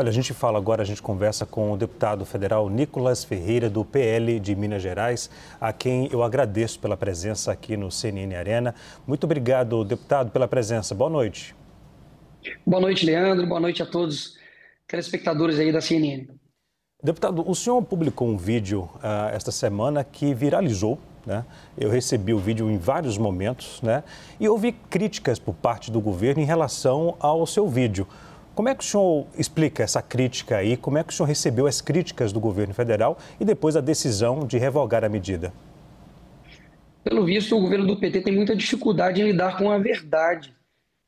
Olha, a gente fala agora, a gente conversa com o deputado federal Nicolas Ferreira, do PL de Minas Gerais, a quem eu agradeço pela presença aqui no CNN Arena. Muito obrigado, deputado, pela presença. Boa noite. Boa noite, Leandro. Boa noite a todos os telespectadores aí da CNN. Deputado, o senhor publicou um vídeo esta semana que viralizou, né? Eu recebi o vídeo em vários momentos, né? E ouvi críticas por parte do governo em relação ao seu vídeo. Como é que o senhor explica essa crítica aí? Como é que o senhor recebeu as críticas do governo federal e depois a decisão de revogar a medida? Pelo visto, o governo do PT tem muita dificuldade em lidar com a verdade.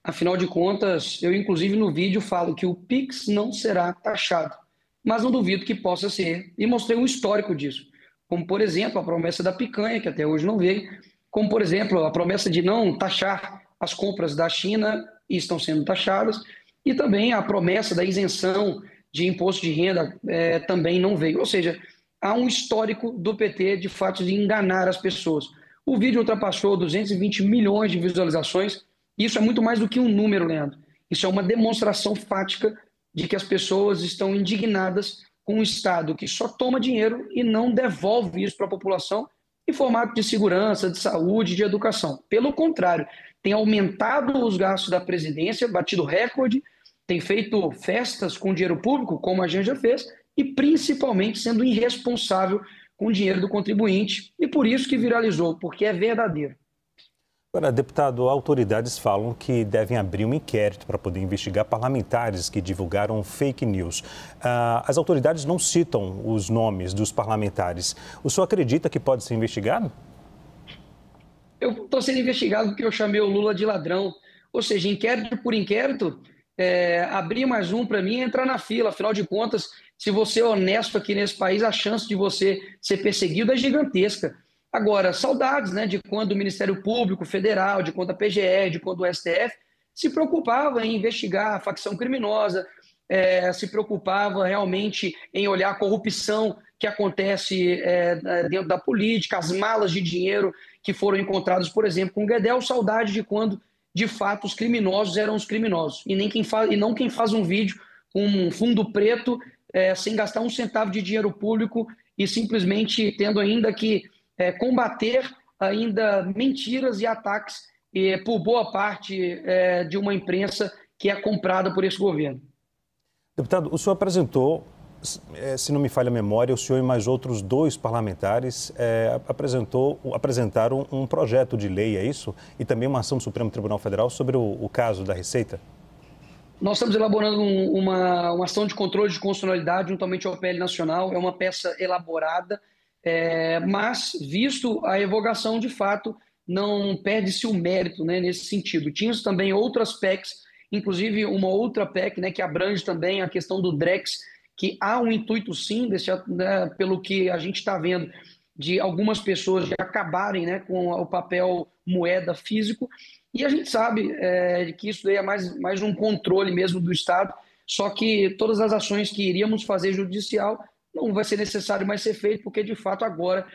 Afinal de contas, eu inclusive no vídeo falo que o Pix não será taxado, mas não duvido que possa ser, e mostrei um histórico disso, como por exemplo a promessa da picanha, que até hoje não veio, como por exemplo a promessa de não taxar as compras da China e estão sendo taxadas, e também a promessa da isenção de imposto de renda também não veio. Ou seja, há um histórico do PT de fato de enganar as pessoas. O vídeo ultrapassou 220 milhões de visualizações. Isso é muito mais do que um número, Leandro. Isso é uma demonstração fática de que as pessoas estão indignadas com um Estado que só toma dinheiro e não devolve isso para a população em formato de segurança, de saúde, de educação. Pelo contrário, tem aumentado os gastos da presidência, batido recorde, tem feito festas com dinheiro público, como a gente já fez, e principalmente sendo irresponsável com o dinheiro do contribuinte. E por isso que viralizou, porque é verdadeiro. Agora, deputado, autoridades falam que devem abrir um inquérito para poder investigar parlamentares que divulgaram fake news. As autoridades não citam os nomes dos parlamentares. O senhor acredita que pode ser investigado? Eu estou sendo investigado porque eu chamei o Lula de ladrão. Ou seja, inquérito por inquérito, abrir mais um para mim é entrar na fila. Afinal de contas, se você é honesto aqui nesse país, a chance de você ser perseguido é gigantesca. Agora, saudades, né, de quando o Ministério Público Federal, de quando a PGR, de quando o STF se preocupava em investigar a facção criminosa, se preocupava realmente em olhar a corrupção que acontece dentro da política, as malas de dinheiro que foram encontradas, por exemplo, com o Guedel. Saudade de quando, de fato, os criminosos eram os criminosos e não quem faz um vídeo com um fundo preto sem gastar um centavo de dinheiro público e simplesmente tendo ainda que combater ainda mentiras e ataques por boa parte de uma imprensa que é comprada por esse governo. Deputado, o senhor apresentou, se não me falha a memória, o senhor e mais outros dois parlamentares apresentaram um projeto de lei, é isso? E também uma ação do Supremo Tribunal Federal sobre o caso da Receita? Nós estamos elaborando uma ação de controle de constitucionalidade juntamente ao PL Nacional. É uma peça elaborada, mas, visto a revogação, de fato, não perde-se o mérito, né, nesse sentido. Tínhamos também outras PECs, inclusive uma outra PEC, né, que abrange também a questão do Drex, que há um intuito, sim, pelo que a gente está vendo, de algumas pessoas de acabarem, né, com o papel moeda físico. E a gente sabe que isso daí é mais um controle mesmo do Estado, só que todas as ações que iríamos fazer judicial não vai ser necessário mais ser feito, porque de fato agora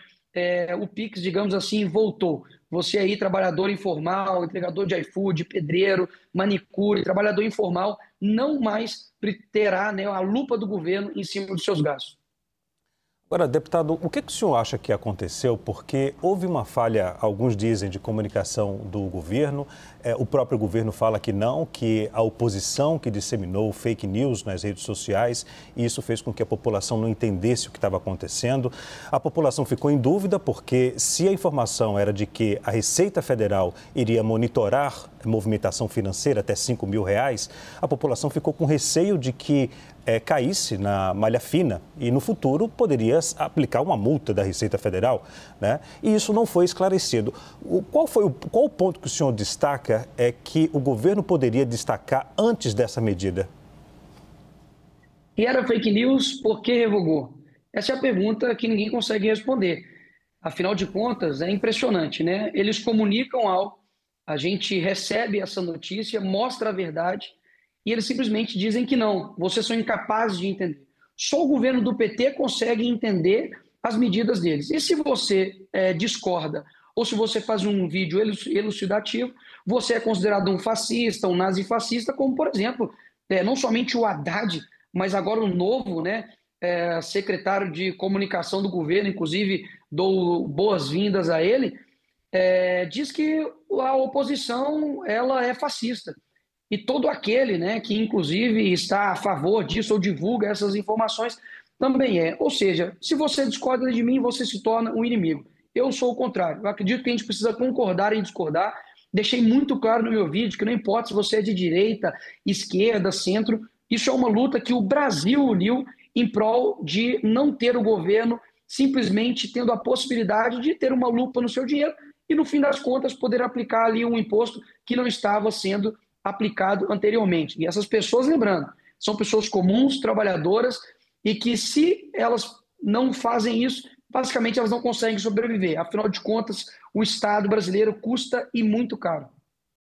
o Pix, digamos assim, voltou. Você aí, trabalhador informal, entregador de iFood, pedreiro, manicure, trabalhador informal, não mais terá, né, a lupa do governo em cima dos seus gastos. Agora, deputado, o que o senhor acha que aconteceu? Porque houve uma falha, alguns dizem, de comunicação do governo. O próprio governo fala que não, que a oposição que disseminou fake news nas redes sociais, e isso fez com que a população não entendesse o que estava acontecendo. A população ficou em dúvida porque se a informação era de que a Receita Federal iria monitorar a movimentação financeira até R$ 5.000, a população ficou com receio de que caísse na malha fina e no futuro poderia aplicar uma multa da Receita Federal, né? E isso não foi esclarecido. Qual o ponto que o senhor destaca que o governo poderia destacar antes dessa medida? E era fake news, por que revogou? Essa é a pergunta que ninguém consegue responder. Afinal de contas, é impressionante, né? Eles comunicam algo, a gente recebe essa notícia, mostra a verdade, e eles simplesmente dizem que não, vocês são incapazes de entender. Só o governo do PT consegue entender as medidas deles. E se você discorda, ou se você faz um vídeo elucidativo, você é considerado um fascista, um nazifascista, como, por exemplo, não somente o Haddad, mas agora o novo, né, secretário de comunicação do governo, inclusive dou boas-vindas a ele, diz que a oposição ela é fascista. E todo aquele, né, que inclusive está a favor disso ou divulga essas informações também é. Ou seja, se você discorda de mim, você se torna um inimigo. Eu sou o contrário. Eu acredito que a gente precisa concordar em discordar. Deixei muito claro no meu vídeo que não importa se você é de direita, esquerda, centro, isso é uma luta que o Brasil uniu em prol de não ter o governo simplesmente tendo a possibilidade de ter uma lupa no seu dinheiro e, no fim das contas, poder aplicar ali um imposto que não estava sendo aplicado anteriormente. E essas pessoas, lembrando, são pessoas comuns, trabalhadoras, e que se elas não fazem isso, basicamente elas não conseguem sobreviver. Afinal de contas, o Estado brasileiro custa e muito caro.